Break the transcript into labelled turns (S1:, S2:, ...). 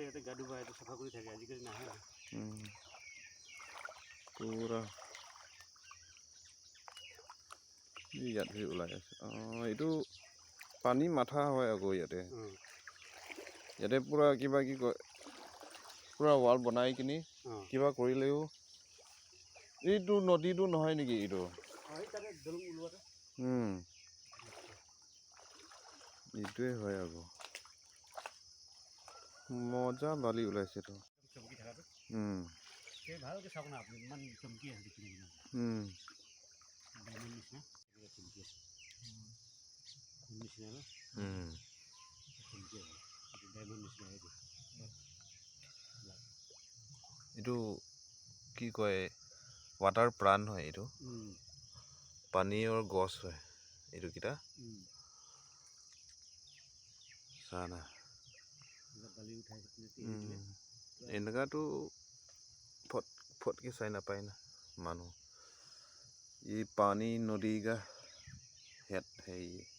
S1: ইয়াতে গা ধুবা ইয়াতে চাফা কৰি থাকে আজিকালি নাহে
S2: পুৰা ইয়াত ওলাই আছে এইটো পানী মাথা হয় আকৌ ইয়াতে পুৰা কিবা কি কয় পুৰা ৱাল বনাই কিনি কিবা কৰিলেও এইটো নদীটো নহয় নেকি এইটো এইটোৱে হয় আকৌ মজা বালি ওলাইছে তো
S1: ভালকে চাওক না আপুনি ইমান চমকি আছে
S2: এইটো কি কয় ৱাটাৰ প্ৰাণ হয় এইটো পানীৰ গছ হয় এইটো কিটা চানা এনেকাতো ফটকে চাই নাপায় না মানুহ এই পানী নদী গা হেৰি